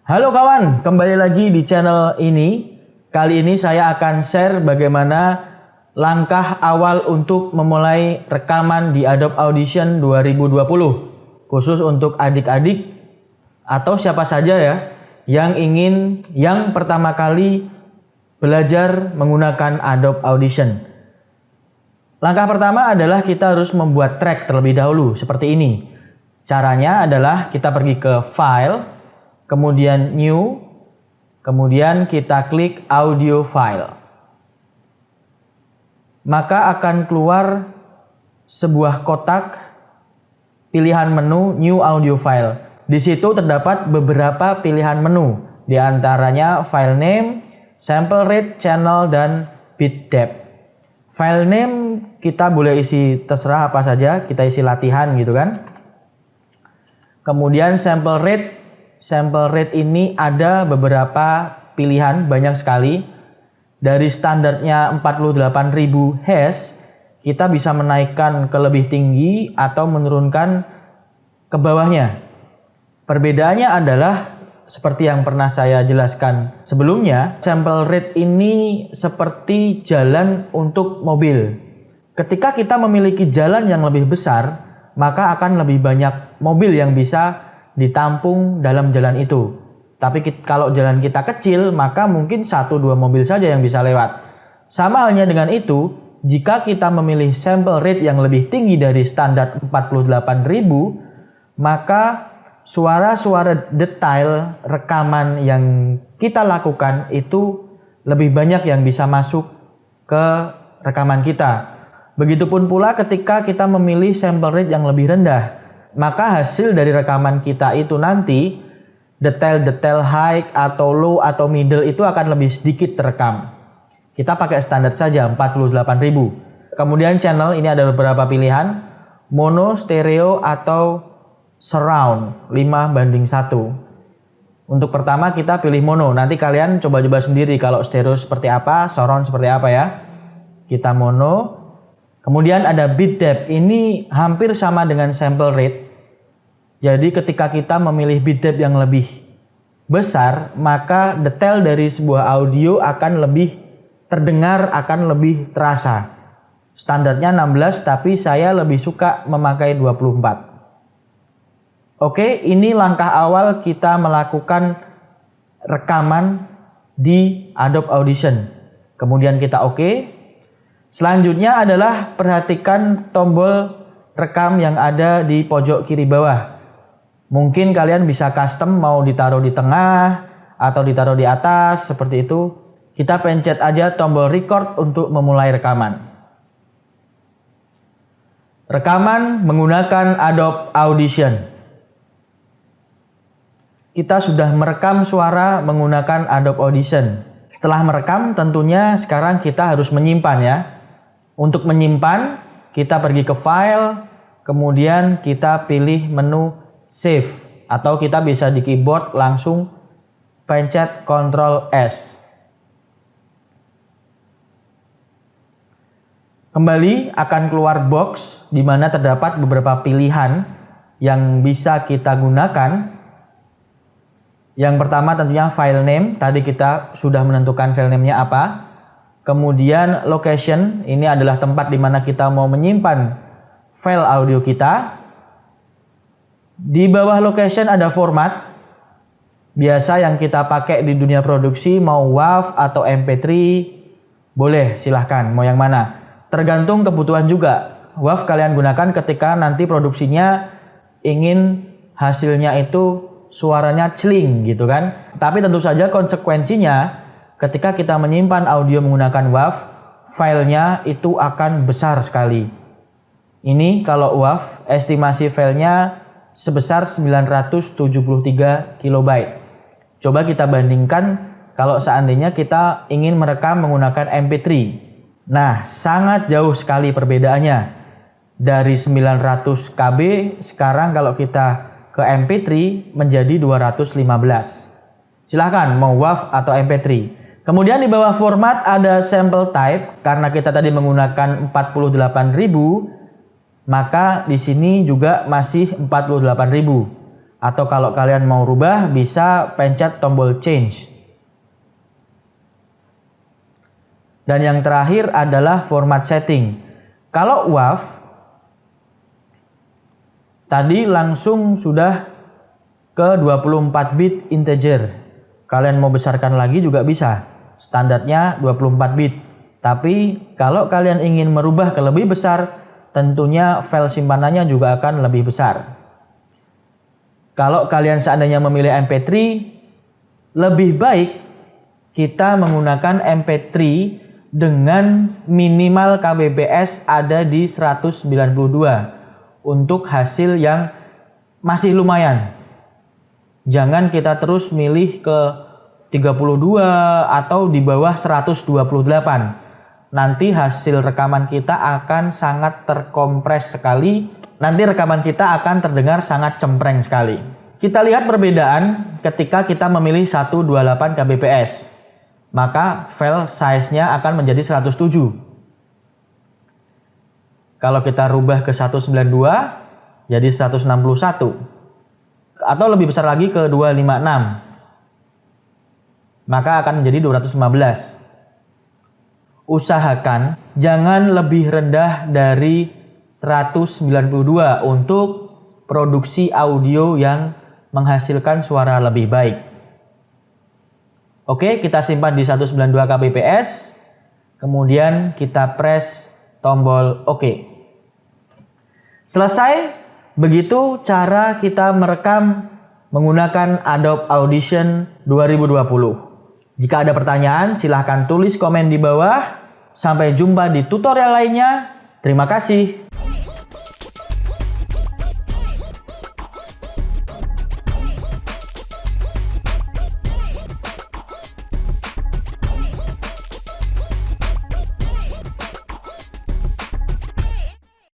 Halo kawan, kembali lagi di channel ini. Kali ini saya akan share bagaimana langkah awal untuk memulai rekaman di Adobe Audition 2020. Khusus untuk adik-adik atau siapa saja ya yang pertama kali belajar menggunakan Adobe Audition. Langkah pertama adalah kita harus membuat track terlebih dahulu seperti ini. Caranya adalah kita pergi ke File, kemudian New, kemudian kita klik Audio File. Maka akan keluar sebuah kotak pilihan menu New Audio File. Di situ terdapat beberapa pilihan menu, di antaranya File Name, Sample Rate, Channel, dan Bit Depth. File Name kita boleh isi terserah apa saja, kita isi latihan gitu kan. Kemudian Sample Rate ini ada beberapa pilihan, banyak sekali. Dari standarnya 48.000 Hz, kita bisa menaikkan ke lebih tinggi atau menurunkan ke bawahnya. Perbedaannya adalah seperti yang pernah saya jelaskan sebelumnya, sample rate ini seperti jalan untuk mobil. Ketika kita memiliki jalan yang lebih besar, maka akan lebih banyak mobil yang bisa ditampung dalam jalan itu. Tapi kalau jalan kita kecil, maka mungkin 1-2 mobil saja yang bisa lewat. Sama halnya dengan itu, jika kita memilih sample rate yang lebih tinggi dari standar 48.000, maka suara-suara detail rekaman yang kita lakukan itu lebih banyak yang bisa masuk ke rekaman kita. Begitupun pula ketika kita memilih sample rate yang lebih rendah, maka hasil dari rekaman kita itu nanti detail-detail high atau low atau middle itu akan lebih sedikit terekam. Kita pakai standar saja 48.000. Kemudian channel ini ada beberapa pilihan, mono, stereo, atau surround 5:1. Untuk pertama kita pilih mono. Nanti kalian coba-coba sendiri kalau stereo seperti apa, surround seperti apa ya. Kita mono. Kemudian ada bit depth, ini hampir sama dengan sample rate. Jadi ketika kita memilih bit depth yang lebih besar, maka detail dari sebuah audio akan lebih terdengar, akan lebih terasa. Standarnya 16, tapi saya lebih suka memakai 24. Oke, ini langkah awal kita melakukan rekaman di Adobe Audition. Kemudian kita oke. Selanjutnya adalah perhatikan tombol rekam yang ada di pojok kiri bawah. Mungkin kalian bisa custom mau ditaruh di tengah atau ditaruh di atas seperti itu. Kita pencet aja tombol record untuk memulai rekaman. Rekaman menggunakan Adobe Audition. Kita sudah merekam suara menggunakan Adobe Audition. Setelah merekam tentunya sekarang kita harus menyimpan ya. Untuk menyimpan, kita pergi ke File, kemudian kita pilih menu Save, atau kita bisa di keyboard langsung pencet Ctrl S. Kembali akan keluar box di mana terdapat beberapa pilihan yang bisa kita gunakan. Yang pertama tentunya file name, tadi kita sudah menentukan file name-nya apa. Kemudian location, ini adalah tempat di mana kita mau menyimpan file audio kita. Di bawah location ada format. Biasa yang kita pakai di dunia produksi mau WAV atau MP3, boleh silahkan mau yang mana. Tergantung kebutuhan juga. WAV kalian gunakan ketika nanti produksinya ingin hasilnya itu suaranya celing gitu kan. Tapi tentu saja konsekuensinya ketika kita menyimpan audio menggunakan WAV, filenya itu akan besar sekali. Ini kalau WAV, estimasi filenya sebesar 973 KB. Coba kita bandingkan kalau seandainya kita ingin merekam menggunakan MP3. Nah, sangat jauh sekali perbedaannya. Dari 900 KB, sekarang kalau kita ke MP3 menjadi 215. Silahkan mau WAV atau MP3. Kemudian di bawah format ada sample type, karena kita tadi menggunakan 48.000, maka di sini juga masih 48.000. Atau kalau kalian mau rubah bisa pencet tombol change. Dan yang terakhir adalah format setting. Kalau WAV tadi langsung sudah ke 24 bit integer. Kalian mau besarkan lagi juga bisa. Standarnya 24 bit. Tapi kalau kalian ingin merubah ke lebih besar, tentunya file simpanannya juga akan lebih besar. Kalau kalian seandainya memilih MP3, lebih baik kita menggunakan MP3 dengan minimal kbps ada di 192 untuk hasil yang masih lumayan. Jangan kita terus milih ke 32 atau di bawah 128. Nanti hasil rekaman kita akan sangat terkompres sekali. Nanti rekaman kita akan terdengar sangat cempreng sekali. Kita lihat perbedaan ketika kita memilih 128 kbps. Maka file size-nya akan menjadi 107. Kalau kita rubah ke 192 jadi 161. Atau lebih besar lagi ke 256. Maka akan menjadi 215. Usahakan jangan lebih rendah dari 192 untuk produksi audio yang menghasilkan suara lebih baik. Oke, kita simpan di 192 kbps. Kemudian kita press tombol OK. Selesai. Begitu cara kita merekam menggunakan Adobe Audition 2020. Jika ada pertanyaan, silahkan tulis komen di bawah. Sampai jumpa di tutorial lainnya. Terima kasih.